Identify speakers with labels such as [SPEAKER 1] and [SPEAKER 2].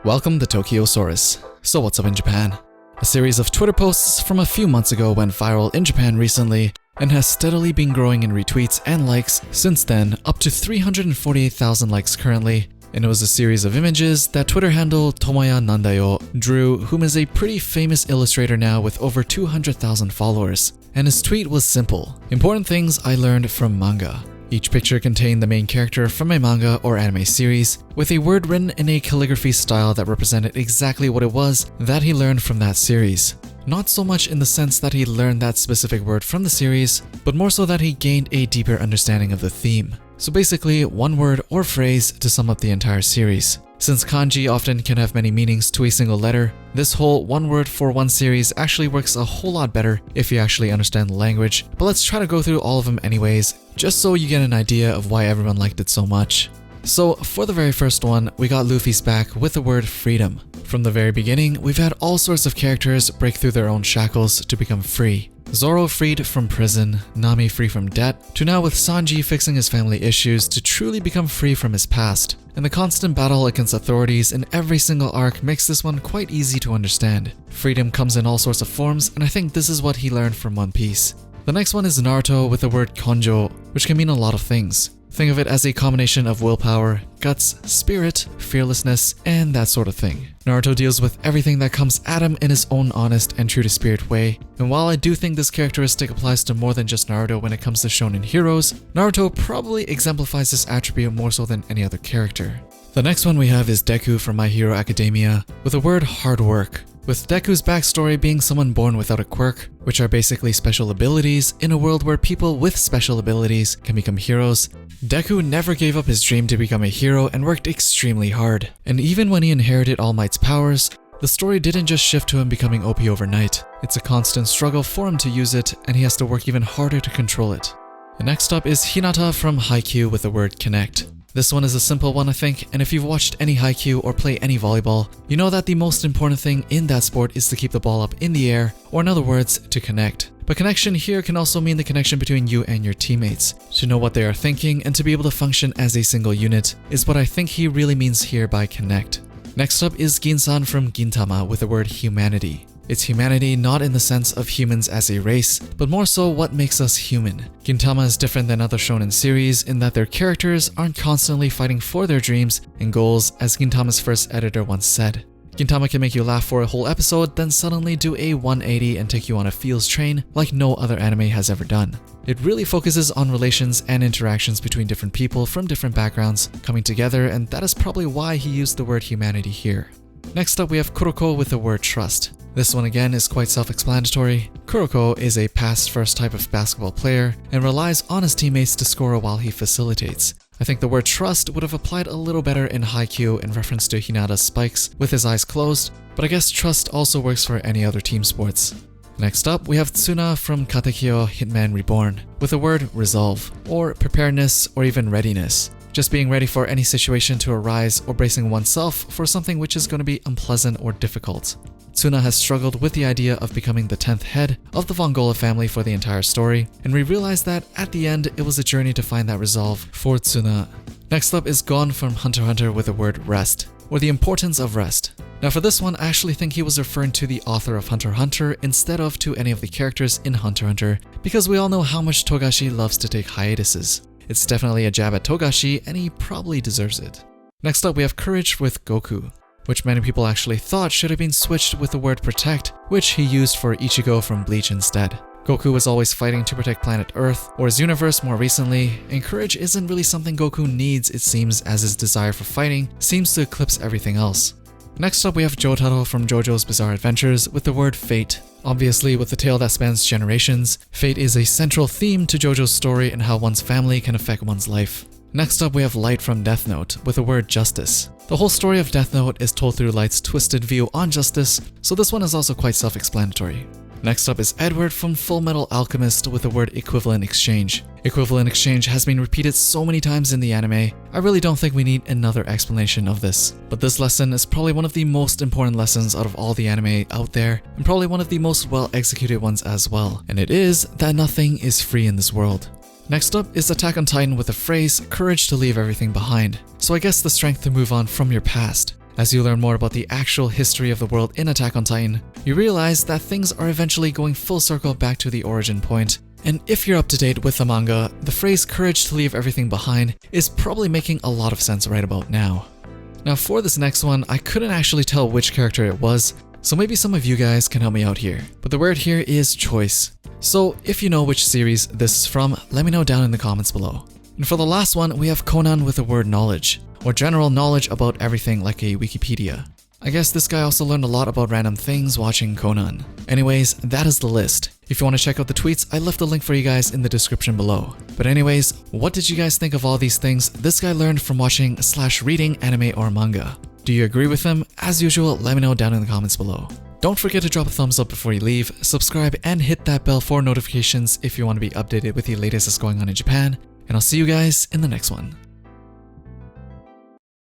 [SPEAKER 1] Welcome to Tokyosaurus. So what's up in Japan? A series of Twitter posts from a few months ago went viral in Japan recently and has steadily been growing in retweets and likes since then, up to 348,000 likes currently. And it was a series of images that Twitter handle Tomoya Nandayo drew, whom is a pretty famous illustrator now with over 200,000 followers. And his tweet was simple: important things I learned from manga. Each picture contained the main character from a manga or anime series, with a word written in a calligraphy style that represented exactly what it was that he learned from that series. Not so much in the sense that he learned that specific word from the series, but more so that he gained a deeper understanding of the theme. So basically, one word or phrase to sum up the entire series. Since kanji often can have many meanings to a single letter, this whole one word for one series actually works a whole lot better if you actually understand the language, but let's try to go through all of them anyways, just so you get an idea of why everyone liked it so much. So for the very first one, we got Luffy's back with the word freedom. From the very beginning, we've had all sorts of characters break through their own shackles to become free. Zoro freed from prison, Nami free from debt, to now with Sanji fixing his family issues to truly become free from his past. And the constant battle against authorities in every single arc makes this one quite easy to understand. Freedom comes in all sorts of forms, and I think this is what he learned from One Piece. The next one is Naruto with the word konjo, which can mean a lot of things. Think of it as a combination of willpower, guts, spirit, fearlessness, and that sort of thing. Naruto deals with everything that comes at him in his own honest and true to spirit way, and while I do think this characteristic applies to more than just Naruto when it comes to shonen heroes, Naruto probably exemplifies this attribute more so than any other character. The next one we have is Deku from My Hero Academia with the word hard work, with Deku's backstory being someone born without a quirk, which are basically special abilities in a world where people with special abilities can become heroes. Deku never gave up his dream to become a hero and worked extremely hard. And even when he inherited All Might's powers, the story didn't just shift to him becoming OP overnight. It's a constant struggle for him to use it, and he has to work even harder to control it. And next up is Hinata from Haikyuu with the word connect. This one is a simple one, I think, and if you've watched any Haikyuu or play any volleyball, you know that the most important thing in that sport is to keep the ball up in the air, or in other words, to connect. But connection here can also mean the connection between you and your teammates. To know what they are thinking and to be able to function as a single unit is what I think he really means here by connect. Next up is Ginsan from Gintama with the word humanity. It's humanity not in the sense of humans as a race, but more so what makes us human. Gintama is different than other shonen series in that their characters aren't constantly fighting for their dreams and goals, as Gintama's first editor once said. Gintama can make you laugh for a whole episode, then suddenly do a 180 and take you on a feels train like no other anime has ever done. It really focuses on relations and interactions between different people from different backgrounds coming together, and that is probably why he used the word humanity here. Next up we have Kuroko with the word trust. This one again is quite self-explanatory. Kuroko is a pass-first type of basketball player and relies on his teammates to score while he facilitates. I think the word trust would have applied a little better in Haikyuu in reference to Hinata's spikes with his eyes closed, but I guess trust also works for any other team sports. Next up, we have Tsuna from Katekyo Hitman Reborn with the word resolve, or preparedness, or even readiness. Just being ready for any situation to arise or bracing oneself for something which is going to be unpleasant or difficult. Tsuna has struggled with the idea of becoming the 10th head of the Von Gola family for the entire story, and we realized that at the end it was a journey to find that resolve for Tsuna. Next up is Gon from Hunter x Hunter with the word rest, or the importance of rest. Now for this one, I actually think he was referring to the author of Hunter x Hunter instead of to any of the characters in Hunter x Hunter, because we all know how much Togashi loves to take hiatuses. It's definitely a jab at Togashi, and he probably deserves it. Next up we have Courage with Goku, which many people actually thought should have been switched with the word protect, which he used for Ichigo from Bleach instead. Goku was always fighting to protect planet Earth, or his universe more recently, and courage isn't really something Goku needs, it seems, as his desire for fighting seems to eclipse everything else. Next up we have Jotaro from Jojo's Bizarre Adventures with the word fate. Obviously, with a tale that spans generations, fate is a central theme to Jojo's story and how one's family can affect one's life. Next up we have Light from Death Note with the word justice. The whole story of Death Note is told through Light's twisted view on justice, so this one is also quite self-explanatory. Next up is Edward from Full Metal Alchemist with the word equivalent exchange. Equivalent exchange has been repeated so many times in the anime, I really don't think we need another explanation of this. But this lesson is probably one of the most important lessons out of all the anime out there, and probably one of the most well-executed ones as well, and it is that nothing is free in this world. Next up is Attack on Titan with the phrase, courage to leave everything behind. So I guess the strength to move on from your past. As you learn more about the actual history of the world in Attack on Titan, you realize that things are eventually going full circle back to the origin point. And if you're up to date with the manga, the phrase courage to leave everything behind is probably making a lot of sense right about now. Now for this next one, I couldn't actually tell which character it was, so maybe some of you guys can help me out here. But the word here is choice. So if you know which series this is from, let me know down in the comments below. And for the last one, we have Conan with the word knowledge, or general knowledge about everything like a Wikipedia. I guess this guy also learned a lot about random things watching Conan. Anyways, that is the list. If you want to check out the tweets, I left a link for you guys in the description below. But anyways, what did you guys think of all these things this guy learned from watching/reading anime or manga? Do you agree with him? As usual, let me know down in the comments below. Don't forget to drop a thumbs up before you leave, subscribe, and hit that bell for notifications if you want to be updated with the latest that's going on in Japan. And I'll see you guys in the next one.